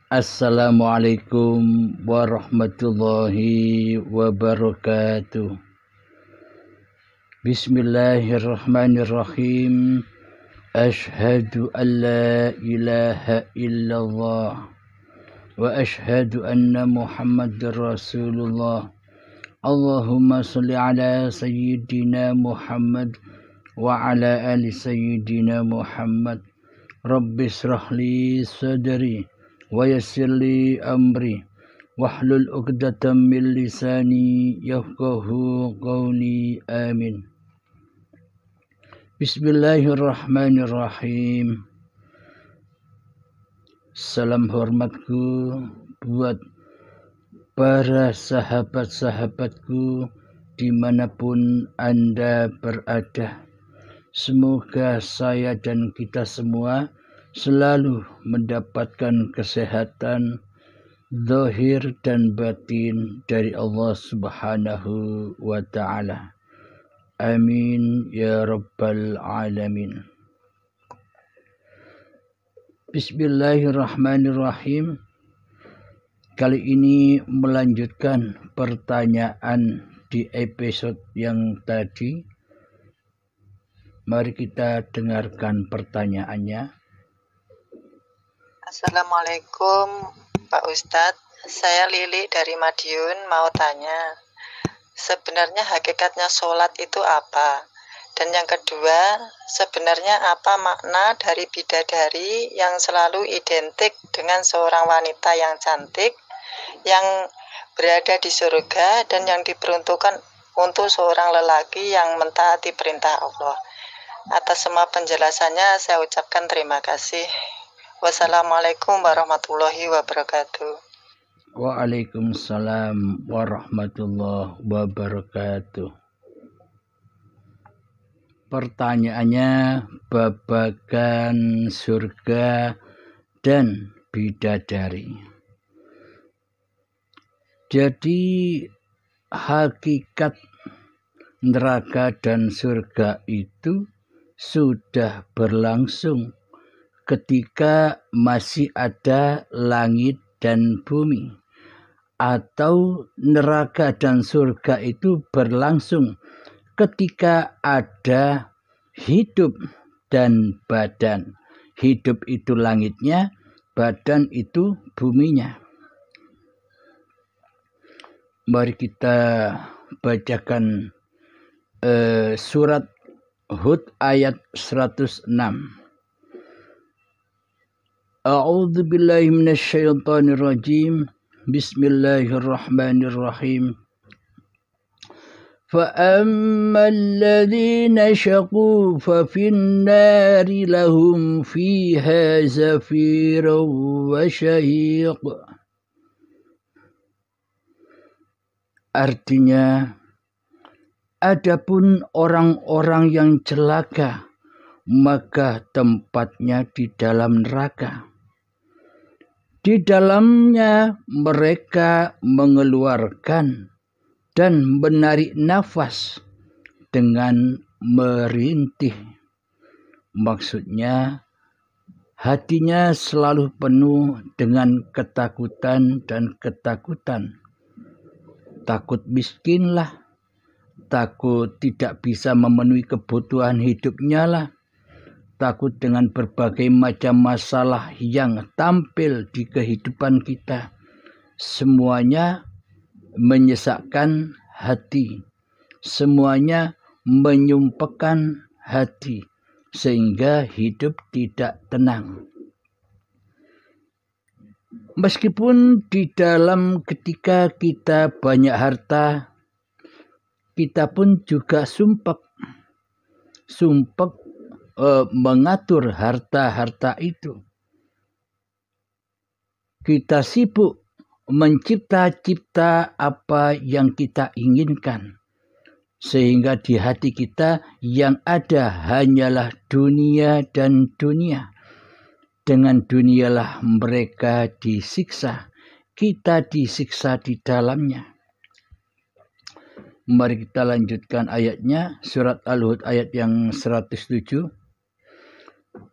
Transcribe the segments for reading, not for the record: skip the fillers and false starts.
Assalamualaikum warahmatullahi wabarakatuh. Bismillahirrahmanirrahim. Ashhadu an la ilaha illallah wa ashhadu anna Muhammadar Rasulullah. Allahumma salli ala sayyidina Muhammad wa ala ali sayyidina Muhammad. Rabbi israh li sadri wa yassir li amri wahlul 'uqdatam min lisani yafqahu qawli. Amin. Bismillahirrahmanirrahim. Salam hormatku buat para sahabat-sahabatku dimanapun Anda berada. Semoga saya dan kita semua selalu mendapatkan kesehatan zahir dan batin dari Allah Subhanahu wa ta'ala. Amin ya rabbal alamin. Bismillahirrahmanirrahim. Kali ini melanjutkan pertanyaan di episode yang tadi. Mari kita dengarkan pertanyaannya. Assalamualaikum Pak Ustadz, saya Lili dari Madiun mau tanya, sebenarnya hakikatnya sholat itu apa? Dan yang kedua, sebenarnya apa makna dari bidadari yang selalu identik dengan seorang wanita yang cantik, yang berada di surga dan yang diperuntukkan untuk seorang lelaki yang mentaati perintah Allah? Atas semua penjelasannya saya ucapkan terima kasih. Wassalamualaikum warahmatullahi wabarakatuh. Waalaikumsalam warahmatullahi wabarakatuh. Pertanyaannya babagan surga dan bidadari. Jadi hakikat neraka dan surga itu sudah berlangsung ketika masih ada langit dan bumi, atau neraka dan surga itu berlangsung ketika ada hidup dan badan. Hidup itu langitnya, badan itu buminya. Mari kita bacakan surat Hud ayat 106. A'udzu billahi minasyaitonir rajim. Bismillahirrahmanirrahim. Fa ammal ladzina syaqu fa fin nari lahum fiha zafirun wa syahiq. Artinya, adapun orang-orang yang celaka, maka tempatnya di dalam neraka. Di dalamnya mereka mengeluarkan dan menarik nafas dengan merintih. Maksudnya, hatinya selalu penuh dengan ketakutan dan ketakutan. Takut miskinlah, takut tidak bisa memenuhi kebutuhan hidupnya lah, takut dengan berbagai macam masalah yang tampil di kehidupan kita. Semuanya menyesakkan hati, semuanya menyumpekkan hati, sehingga hidup tidak tenang. Meskipun di dalam ketika kita banyak harta, kita pun juga sumpek mengatur harta-harta itu. Kita sibuk mencipta-cipta apa yang kita inginkan, sehingga di hati kita yang ada hanyalah dunia dan dunia. Dengan dunialah mereka disiksa, kita disiksa di dalamnya. Mari kita lanjutkan ayatnya, surat Al-Hud ayat yang 107.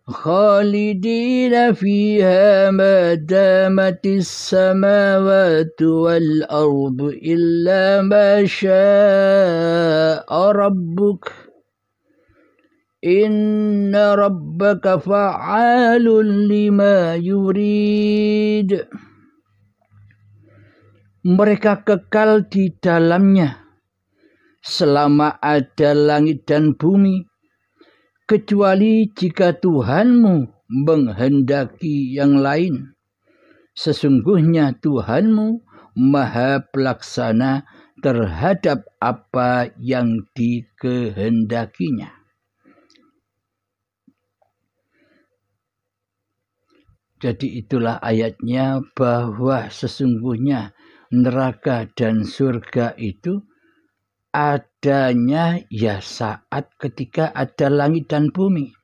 خالدين فيها ما دامت السماوات والأرض إلا ما شاء ربك إن ربك فعال لما يريد. Mereka kekal di dalamnya selama ada langit dan bumi, kecuali jika Tuhanmu menghendaki yang lain. Sesungguhnya Tuhanmu Maha Pelaksana terhadap apa yang dikehendakinya. Jadi itulah ayatnya, bahwa sesungguhnya neraka dan surga itu adanya ya saat ketika ada langit dan bumi.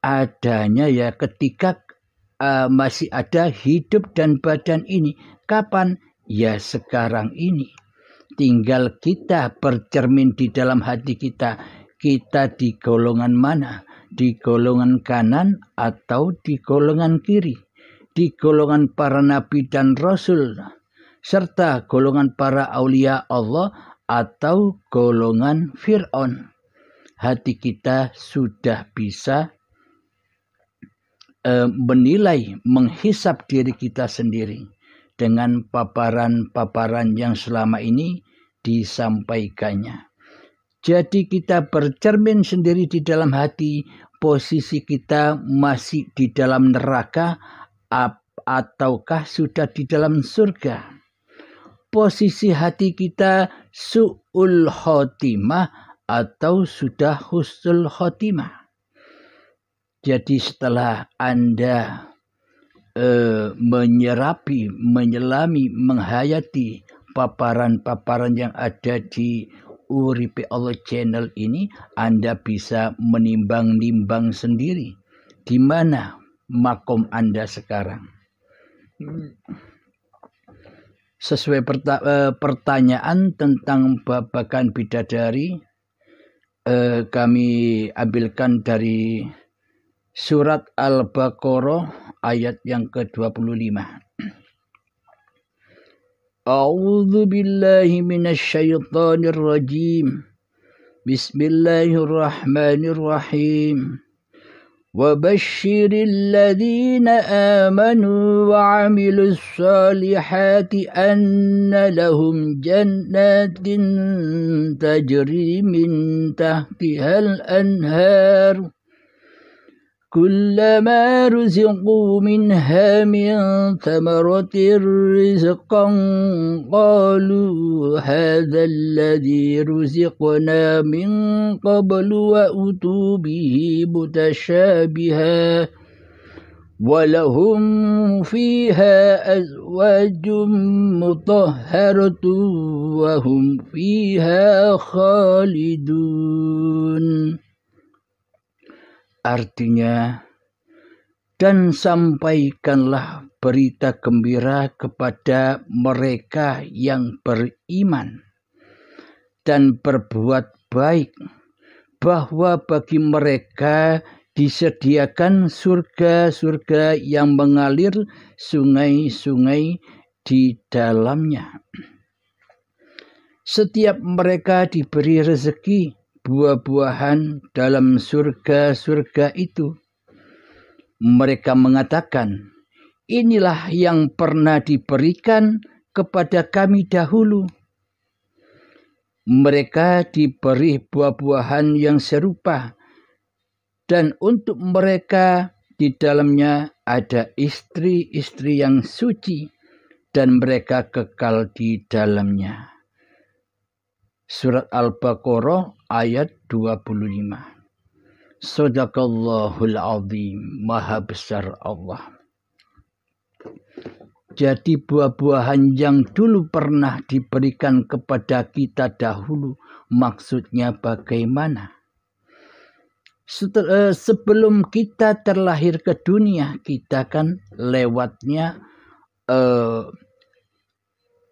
Adanya ya ketika masih ada hidup dan badan ini. Kapan? Ya sekarang ini. Tinggal kita bercermin di dalam hati kita. Kita di golongan mana? Di golongan kanan atau di golongan kiri? Di golongan para nabi dan rasul, serta golongan para aulia Allah, atau golongan Fir'aun. Hati kita sudah bisa menilai, menghisap diri kita sendiri dengan paparan-paparan yang selama ini disampaikannya. Jadi kita bercermin sendiri di dalam hati, posisi kita masih di dalam neraka ataukah sudah di dalam surga. Posisi hati kita su'ul khotimah atau sudah husnul khotimah. Jadi setelah Anda menyerapi, menyelami, menghayati paparan-paparan yang ada di Uripe Allah channel ini, Anda bisa menimbang-nimbang sendiri di mana makom Anda sekarang. Sesuai pertanyaan tentang babakan bidadari, kami ambilkan dari surat Al-Baqarah ayat yang ke-25. A'udzu billahi minasyaitonir rajim. Bismillahirrahmanirrahim. وبشر الذين آمنوا وعملوا الصالحات أن لهم جنات تجري من تحتها الأنهار كلما رزقوا منها من ثمرة رزقا قالوا هذا الذي رزقنا من قبل وأتوا به متشابها ولهم فيها أزواج مطهرة وهم فيها خالدون. Artinya, dan sampaikanlah berita gembira kepada mereka yang beriman dan berbuat baik, bahwa bagi mereka disediakan surga-surga yang mengalir sungai-sungai di dalamnya. Setiap mereka diberi rezeki buah-buahan dalam surga-surga itu. Mereka mengatakan, inilah yang pernah diberikan kepada kami dahulu. Mereka diberi buah-buahan yang serupa, dan untuk mereka di dalamnya ada istri-istri yang suci, dan mereka kekal di dalamnya. Surat Al-Baqarah ayat 25. Shadaqallahul azim, maha besar Allah. Jadi buah-buahan yang dulu pernah diberikan kepada kita dahulu, maksudnya bagaimana? Sebelum kita terlahir ke dunia, kita kan lewatnya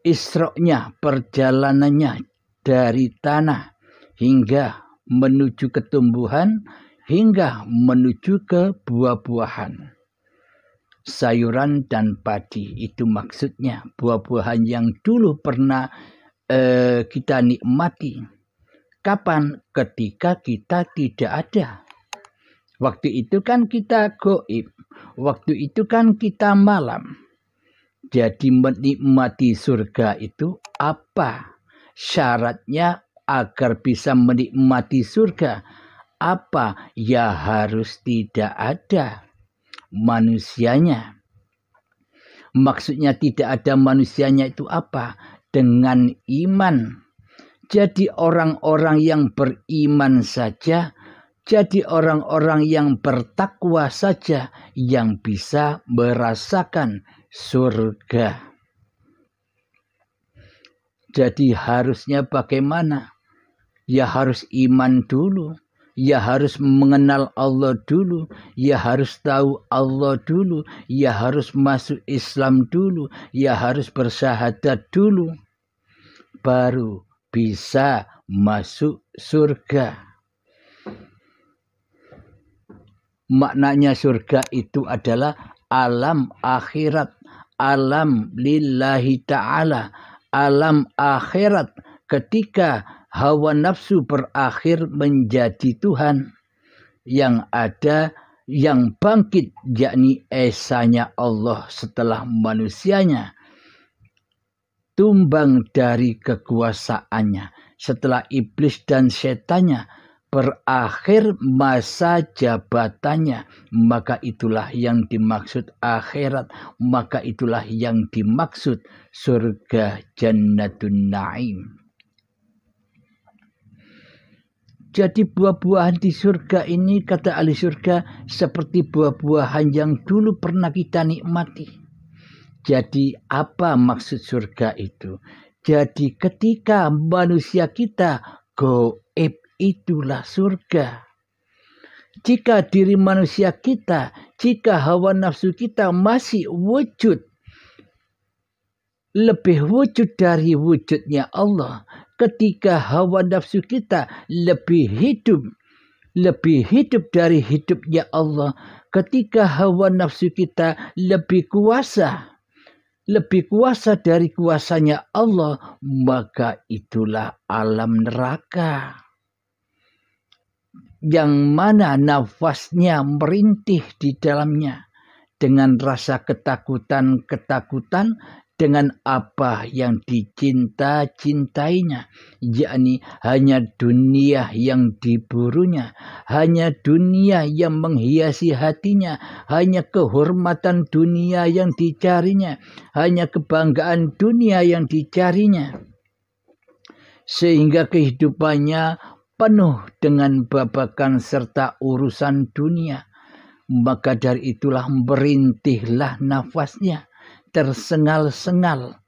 Isra-nya, perjalanannya dari tanah hingga menuju ketumbuhan, hingga menuju ke buah-buahan. Sayuran dan padi itu maksudnya buah-buahan yang dulu pernah kita nikmati. Kapan? Ketika kita tidak ada. Waktu itu kan kita gaib. Waktu itu kan kita malam. Jadi menikmati surga itu apa? Syaratnya agar bisa menikmati surga apa? Ya harus tidak ada manusianya. Maksudnya tidak ada manusianya itu apa? Dengan iman. Jadi orang-orang yang beriman saja, jadi orang-orang yang bertakwa saja yang bisa merasakan surga. Jadi harusnya bagaimana? Ya harus iman dulu. Ya harus mengenal Allah dulu. Ya harus tahu Allah dulu. Ya harus masuk Islam dulu. Ya harus bersyahadat dulu. Baru bisa masuk surga. Maknanya surga itu adalah alam akhirat, alam lillahi ta'ala, alam akhirat ketika hawa nafsu berakhir menjadi Tuhan yang ada, yang bangkit, yakni esanya Allah setelah manusianya tumbang dari kekuasaannya, setelah iblis dan setannya berakhir masa jabatannya, maka itulah yang dimaksud akhirat, maka itulah yang dimaksud surga Jannatun Naim. Jadi buah-buahan di surga ini, kata ahli surga, seperti buah-buahan yang dulu pernah kita nikmati. Jadi apa maksud surga itu? Jadi ketika manusia kita gaib, itulah surga. Jika diri manusia kita, jika hawa nafsu kita masih wujud, lebih wujud dari wujudnya Allah, ketika hawa nafsu kita lebih hidup dari hidupnya Allah, ketika hawa nafsu kita lebih kuasa dari kuasanya Allah, maka itulah alam neraka. Yang mana nafasnya merintih di dalamnya dengan rasa ketakutan dengan apa yang dicinta-cintainya, yakni hanya dunia yang diburunya, hanya dunia yang menghiasi hatinya, hanya kehormatan dunia yang dicarinya, hanya kebanggaan dunia yang dicarinya, sehingga kehidupannya penuh dengan babakan serta urusan dunia. Maka dari itulah merintihlah nafasnya, tersengal-sengal.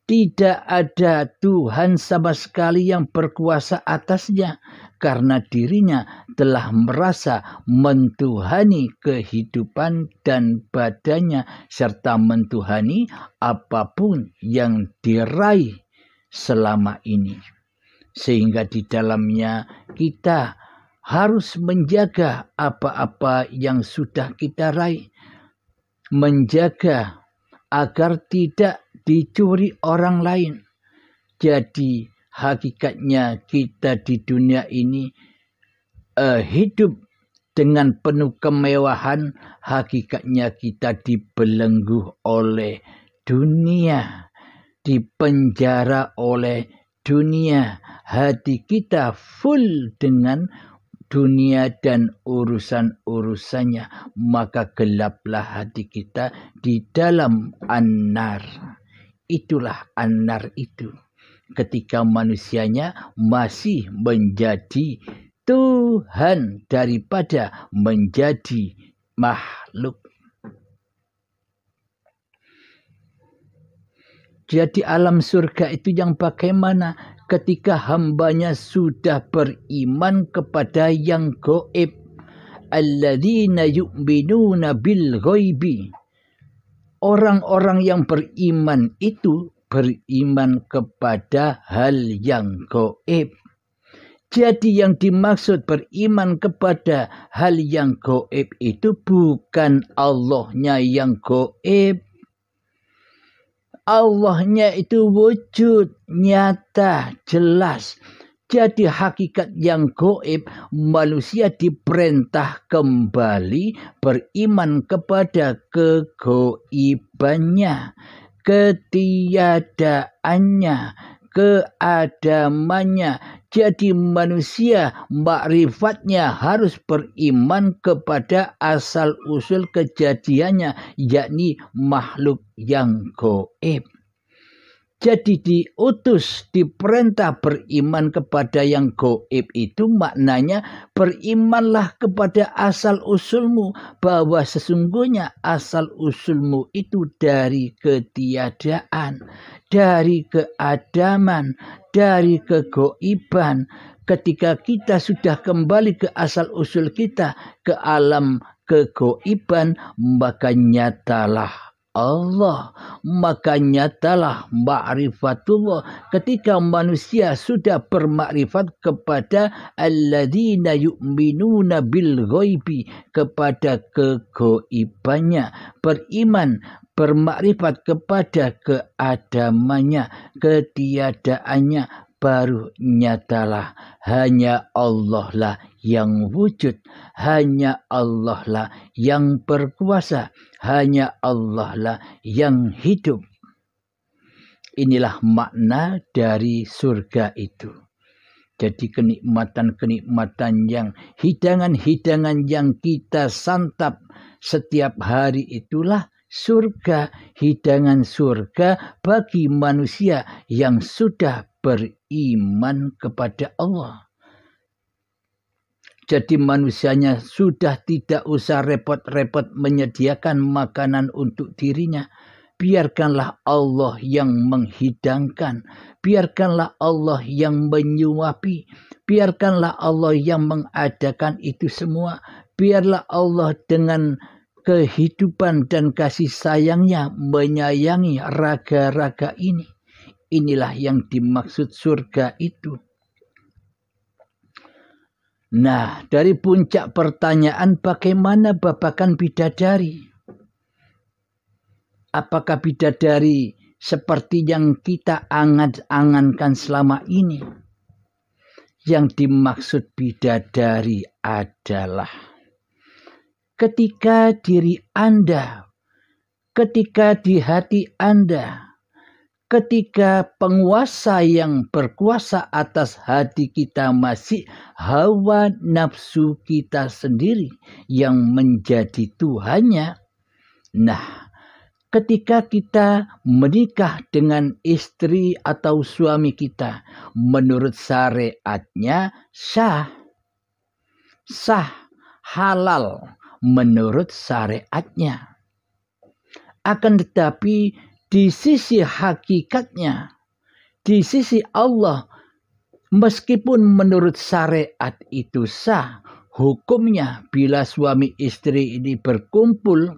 Tidak ada Tuhan sama sekali yang berkuasa atasnya, karena dirinya telah merasa mentuhani kehidupan dan badannya, serta mentuhani apapun yang diraih selama ini. Sehingga di dalamnya kita harus menjaga apa-apa yang sudah kita raih. Menjaga agar tidak dicuri orang lain. Jadi hakikatnya kita di dunia ini hidup dengan penuh kemewahan. Hakikatnya kita dibelenggu oleh dunia, dipenjara oleh dunia. Hati kita full dengan dunia dan urusan-urusannya, maka gelaplah hati kita di dalam an-nar. Itulah an-nar itu, ketika manusianya masih menjadi Tuhan daripada menjadi makhluk. Jadi alam surga itu yang bagaimana? Ketika hambanya sudah beriman kepada yang gaib. Alladzina yu'minuna bil ghaibi. Orang-orang yang beriman itu beriman kepada hal yang gaib. Jadi yang dimaksud beriman kepada hal yang gaib itu bukan Allahnya yang gaib. Allahnya itu wujud, nyata, jelas. Jadi hakikat yang gaib, manusia diperintah kembali beriman kepada kegaibannya, ketiadaannya, keadamannya. Jadi manusia makrifatnya harus beriman kepada asal-usul kejadiannya, yakni makhluk yang gaib. Jadi diutus, diperintah beriman kepada yang gaib itu maknanya berimanlah kepada asal-usulmu, bahwa sesungguhnya asal-usulmu itu dari ketiadaan, dari keadaman, dari kegaiban. Ketika kita sudah kembali ke asal-usul kita, ke alam kegaiban, maka nyatalah Allah, maka nyatalah ma'rifatullah. Ketika manusia sudah bermakrifat kepada alladzina yu'minuna bil ghaibi, kepada kegaibannya, beriman, bermakrifat kepada keadamannya, ketiadaannya, baru nyatalah hanya Allah lah yang wujud, hanya Allah lah yang berkuasa, hanya Allah lah yang hidup. Inilah makna dari surga itu. Jadi kenikmatan-kenikmatan yang, hidangan-hidangan yang kita santap setiap hari itulah surga, hidangan surga bagi manusia yang sudah beriman kepada Allah. Jadi manusianya sudah tidak usah repot-repot menyediakan makanan untuk dirinya. Biarkanlah Allah yang menghidangkan. Biarkanlah Allah yang menyuapi. Biarkanlah Allah yang mengadakan itu semua. Biarlah Allah dengan kehidupan dan kasih sayangnya menyayangi raga-raga ini. Inilah yang dimaksud surga itu. Nah, dari puncak pertanyaan, bagaimana babakan bidadari? Apakah bidadari seperti yang kita angan-angankan selama ini? Yang dimaksud bidadari adalah ketika diri Anda, ketika di hati Anda, ketika penguasa yang berkuasa atas hati kita masih hawa nafsu kita sendiri yang menjadi Tuhannya. Nah, ketika kita menikah dengan istri atau suami kita, menurut syariatnya sah, halal menurut syariatnya. Akan tetapi di sisi hakikatnya, di sisi Allah, meskipun menurut syariat itu sah, hukumnya bila suami istri ini berkumpul,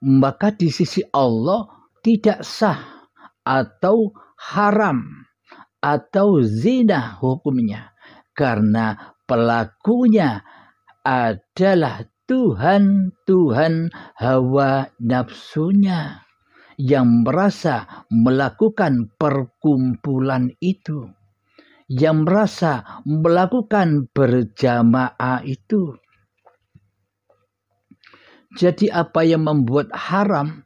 maka di sisi Allah tidak sah atau haram atau zina hukumnya. Karena pelakunya adalah Tuhan hawa nafsunya yang merasa melakukan perkumpulan itu, yang merasa melakukan berjamaah itu. Jadi apa yang membuat haram,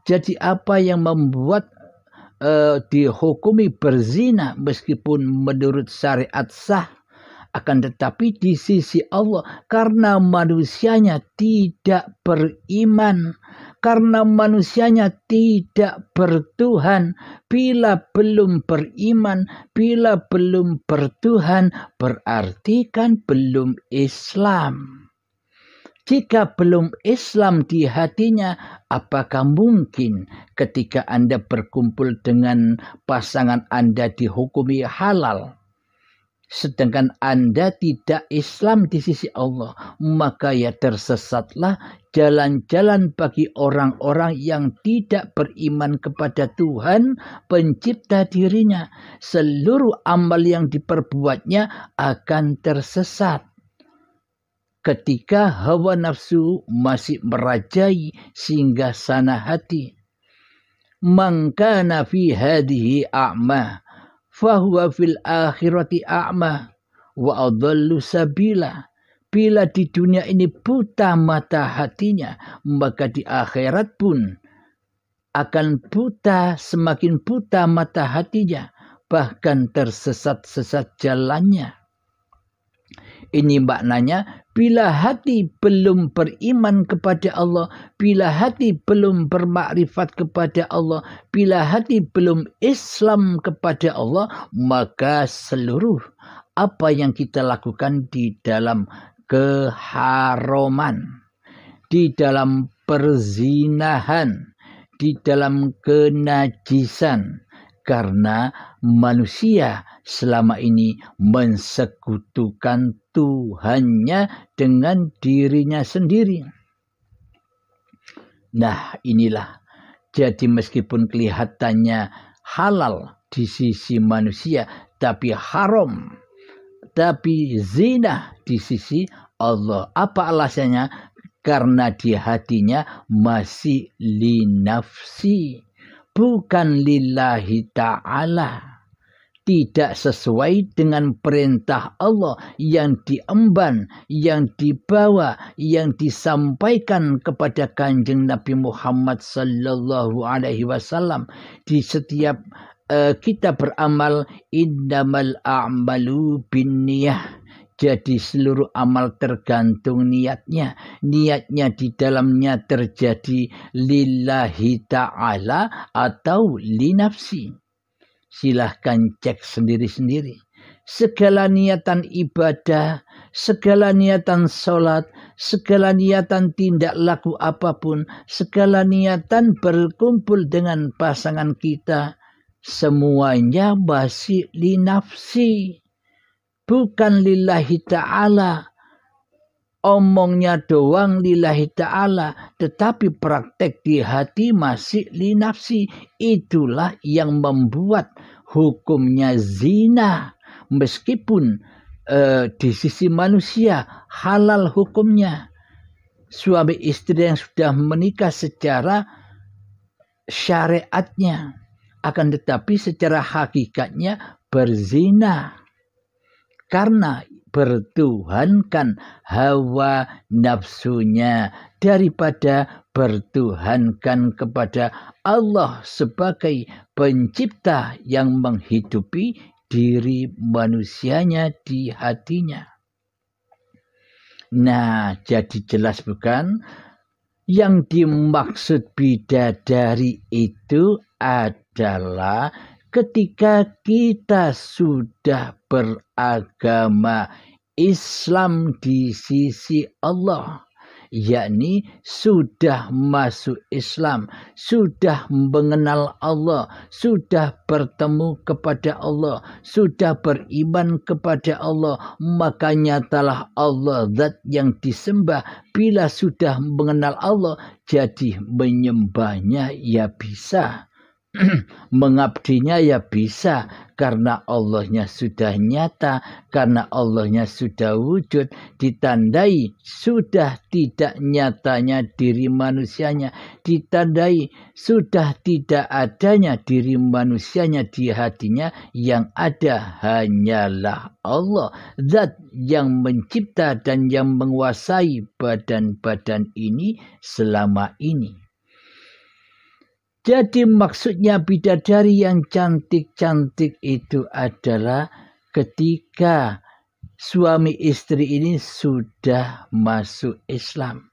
jadi apa yang membuat dihukumi berzina meskipun menurut syariat sah, akan tetapi di sisi Allah karena manusianya tidak beriman, karena manusianya tidak bertuhan. Bila belum beriman, bila belum bertuhan, berarti kan belum Islam. Jika belum Islam di hatinya, apakah mungkin ketika Anda berkumpul dengan pasangan Anda dihukumi halal? sedangkan Anda tidak Islam di sisi Allah, maka ya tersesatlah jalan-jalan bagi orang-orang yang tidak beriman kepada Tuhan pencipta dirinya. Seluruh amal yang diperbuatnya akan tersesat ketika hawa nafsu masih merajai sehingga sana hati. Man kana fi hadhihi a'ma fahuwa fil akhirati a'ma wa adallu sabila. Bila di dunia ini buta mata hatinya, maka di akhirat pun akan buta, semakin buta mata hatinya, bahkan tersesat-sesat jalannya. Ini maknanya, bila hati belum beriman kepada Allah, bila hati belum bermakrifat kepada Allah, bila hati belum Islam kepada Allah, maka seluruh apa yang kita lakukan di dalam keharaman, di dalam perzinahan, di dalam kenajisan, karena manusia selama ini mensekutukan Tuhannya dengan dirinya sendiri. Nah, inilah. Jadi meskipun kelihatannya halal di sisi manusia, tapi haram, tapi zina di sisi Allah. Apa alasannya? Karena di hatinya masih linafsi, bukan lillahi ta'ala. Tidak sesuai dengan perintah Allah yang diemban, yang dibawa, yang disampaikan kepada Kanjeng Nabi Muhammad sallallahu alaihi wasallam. Di setiap kita beramal, innamal a'malu binniyah. Jadi seluruh amal tergantung niatnya. Niatnya di dalamnya terjadi lillahi ta'ala atau linafsi. Silahkan cek sendiri-sendiri. Segala niatan ibadah, segala niatan sholat, segala niatan tindak laku apapun, segala niatan berkumpul dengan pasangan kita, semuanya masih linafsi, bukan lillahi ta'ala. Omongnya doang lillahi ta'ala, tetapi praktek di hati masih linafsi. Itulah yang membuat hukumnya zina. Meskipun di sisi manusia halal hukumnya. Suami istri yang sudah menikah secara syariatnya, akan tetapi secara hakikatnya berzina. Karena bertuhankan hawa nafsunya daripada bertuhankan kepada Allah sebagai pencipta yang menghidupi diri manusianya di hatinya. Nah, jadi jelas bukan? Yang dimaksud bidadari itu adalah ketika kita sudah beragama Islam di sisi Allah, yakni sudah masuk Islam, sudah mengenal Allah, sudah bertemu kepada Allah, sudah beriman kepada Allah, maka nyatalah Allah zat yang disembah. Bila sudah mengenal Allah, jadi menyembahnya ya bisa. Mengabdinya ya bisa, karena Allahnya sudah nyata, karena Allahnya sudah wujud, ditandai sudah tidak nyatanya diri manusianya, ditandai sudah tidak adanya diri manusianya di hatinya, yang ada hanyalah Allah, zat yang mencipta dan yang menguasai badan-badan ini selama ini. Jadi maksudnya bidadari yang cantik-cantik itu adalah ketika suami istri ini sudah masuk Islam.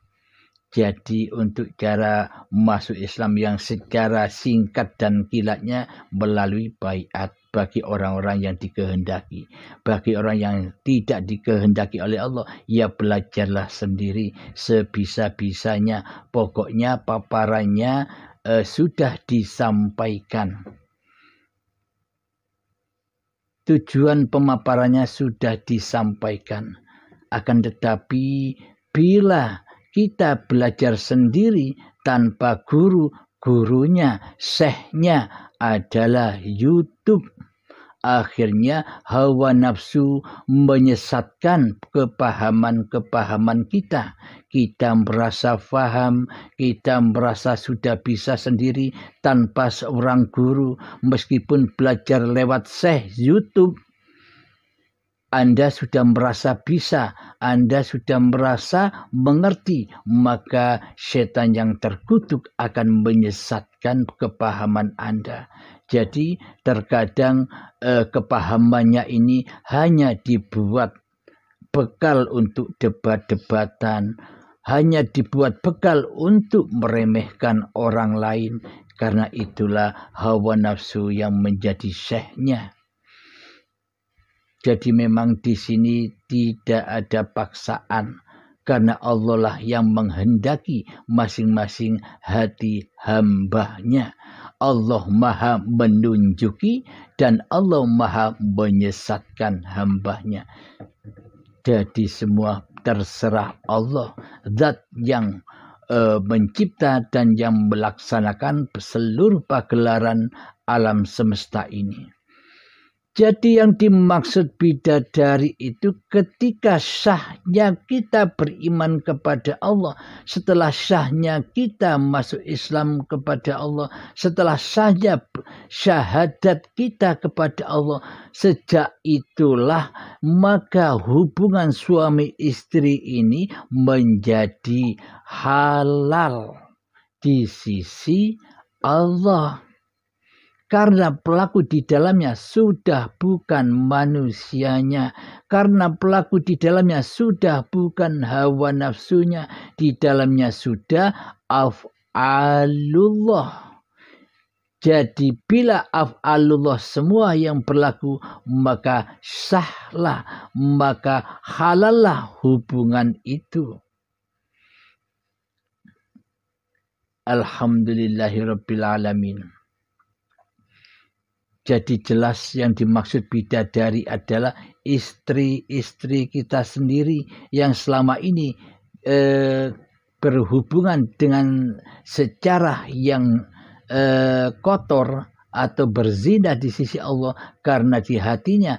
Jadi untuk cara masuk Islam yang secara singkat dan kilatnya melalui baiat bagi orang-orang yang dikehendaki. Bagi orang yang tidak dikehendaki oleh Allah, ya belajarlah sendiri sebisa-bisanya. Pokoknya paparannya sudah disampaikan. tujuan pemaparannya sudah disampaikan. Akan tetapi bila kita belajar sendiri tanpa guru, gurunya, syekhnya adalah YouTube. Akhirnya hawa nafsu menyesatkan kepahaman-kepahaman kita. Kita merasa faham, kita merasa sudah bisa sendiri tanpa seorang guru. Meskipun belajar lewat syekh YouTube, Anda sudah merasa bisa, Anda sudah merasa mengerti, maka setan yang terkutuk akan menyesatkan kepahaman Anda. Jadi terkadang kepahamannya ini hanya dibuat bekal untuk debat-debatan, hanya dibuat bekal untuk meremehkan orang lain. Karena itulah hawa nafsu yang menjadi syekhnya. Jadi memang di sini tidak ada paksaan, karena Allah lah yang menghendaki masing-masing hati hambanya. Allah maha menunjuki dan Allah maha menyesatkan hambanya. Jadi semua terserah Allah, zat yang mencipta dan yang melaksanakan seluruh pagelaran alam semesta ini. Jadi yang dimaksud bidadari itu ketika syahnya kita beriman kepada Allah, setelah syahnya kita masuk Islam kepada Allah, setelah syahnya syahadat kita kepada Allah, sejak itulah maka hubungan suami istri ini menjadi halal di sisi Allah. Karena pelaku di dalamnya sudah bukan manusianya. Karena pelaku di dalamnya sudah bukan hawa nafsunya. Di dalamnya sudah af'alullah. Jadi bila af'alullah semua yang berlaku, maka sahlah, maka halallah hubungan itu. Alhamdulillahirabbil alamin. Jadi jelas yang dimaksud bidadari adalah istri-istri kita sendiri yang selama ini berhubungan dengan secara yang kotor atau berzina di sisi Allah, karena di hatinya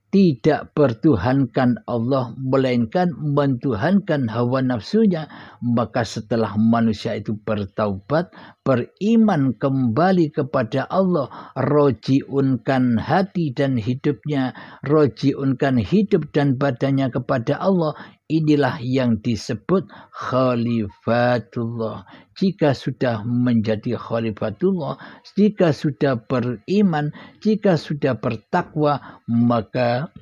tidak bertuhankan Allah, melainkan mentuhankan hawa nafsunya. Maka setelah manusia itu bertaubat, beriman kembali kepada Allah, rojiunkan hati dan hidupnya, rojiunkan hidup dan badannya kepada Allah, inilah yang disebut khalifatullah. Jika sudah menjadi khalifatullah, jika sudah beriman, jika sudah bertakwa, maka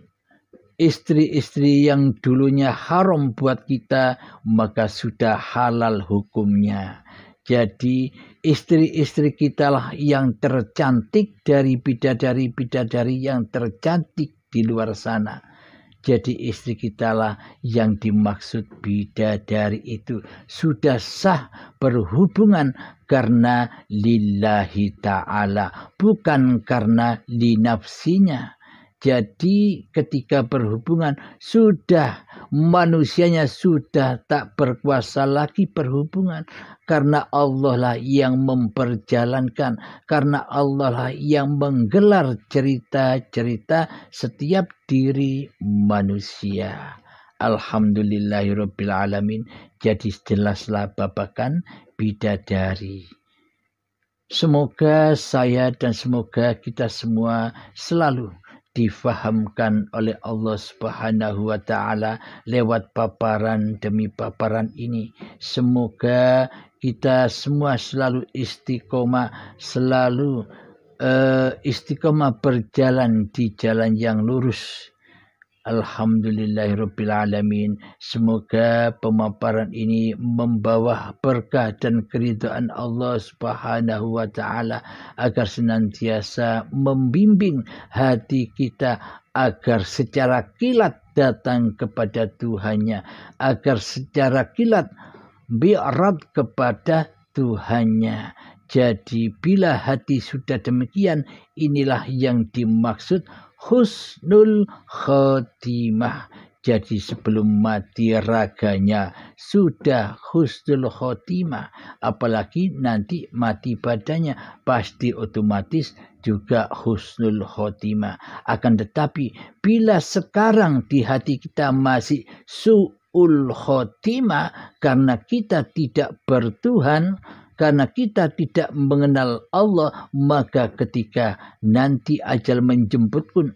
istri-istri yang dulunya haram buat kita, maka sudah halal hukumnya. Jadi istri-istri kita lah yang tercantik dari bidadari-bidadari yang tercantik di luar sana. Jadi istri kita lah yang dimaksud bidadari itu. Sudah sah berhubungan karena lillahi ta'ala, bukan karena linafsinya. Jadi ketika berhubungan sudah manusianya sudah tak berkuasa lagi berhubungan, karena Allah lah yang memperjalankan, karena Allah lah yang menggelar cerita-cerita setiap diri manusia. Alhamdulillahirabbil alamin. Jadi jelaslah babakan bidadari. Semoga saya dan semoga kita semua selalu difahamkan oleh Allah Subhanahu wa ta'ala lewat paparan demi paparan ini. Semoga kita semua selalu istiqomah, selalu istiqomah berjalan di jalan yang lurus. Alhamdulillahirabbil alamin. Semoga pemaparan ini membawa berkah dan keridhaan Allah Subhanahu wa ta'ala, agar senantiasa membimbing hati kita agar secara kilat datang kepada Tuhannya, agar secara kilat bi'rad kepada Tuhannya. Jadi bila hati sudah demikian, inilah yang dimaksud husnul khotimah. Jadi sebelum mati raganya sudah husnul khotimah, apalagi nanti mati badannya pasti otomatis juga husnul khotimah. Akan tetapi bila sekarang di hati kita masih su'ul khotimah karena kita tidak bertuhan, karena kita tidak mengenal Allah, maka ketika nanti ajal menjemput pun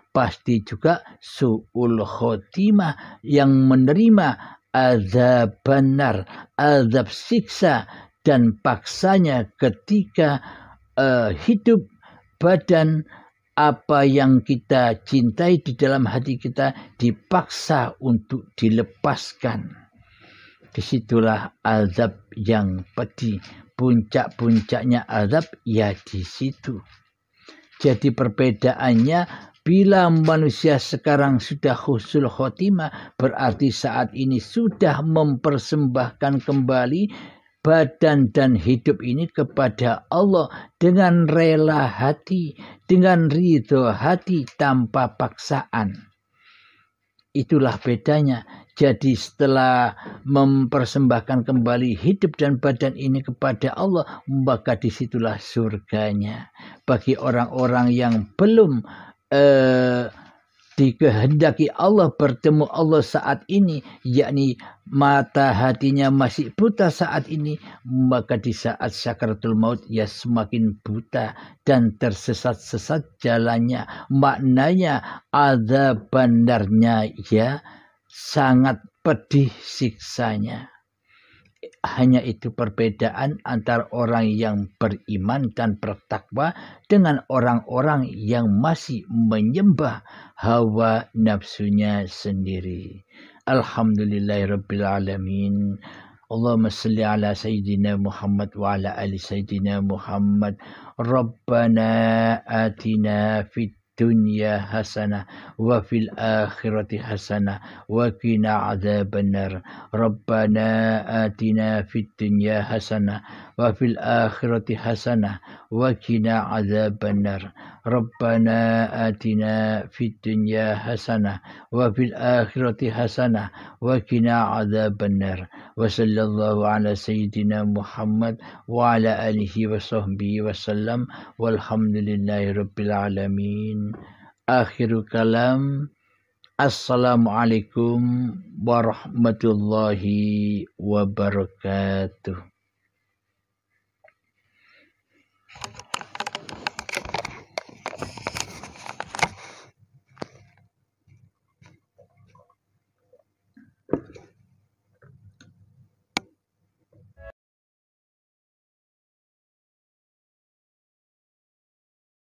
pasti juga su'ul khotimah yang menerima azab benar, azab siksa dan paksanya ketika hidup badan apa yang kita cintai di dalam hati kita dipaksa untuk dilepaskan. Disitulah azab yang pedih. Puncak-puncaknya azab ya di situ. Jadi perbedaannya bila manusia sekarang sudah husnul khotimah berarti saat ini sudah mempersembahkan kembali badan dan hidup ini kepada Allah dengan rela hati, dengan ridho hati tanpa paksaan. Itulah bedanya. Jadi setelah mempersembahkan kembali hidup dan badan ini kepada Allah, maka disitulah surganya. Bagi orang-orang yang belum dikehendaki Allah bertemu Allah saat ini, yakni mata hatinya masih buta saat ini, maka di saat sakaratul maut ya semakin buta dan tersesat-sesat jalannya. Maknanya azab bandarnya ya sangat pedih siksanya. Hanya itu perbedaan antara orang yang beriman dan bertakwa dengan orang-orang yang masih menyembah hawa nafsunya sendiri. Alhamdulillahirabbil alamin. Allahumma salli ala sayyidina Muhammad wa ala ali sayyidina Muhammad. Rabbana atina fid dunya hasanah wa fil akhirati hasanah wa qina adzabannar. Rabbana atina fid dunya hasanah wa fil akhirati hasanah wa qina adzabannar. Rabbana atina fid dunya hasanah wa fil akhirati hasanah wa qina adzabannar. Wa sallallahu ala sayyidina Muhammad wa ala alihi wa sahbihi wa sallam walhamdulillahi rabbil alamin. Akhiru kalam. Assalamualaikum warahmatullahi wabarakatuh.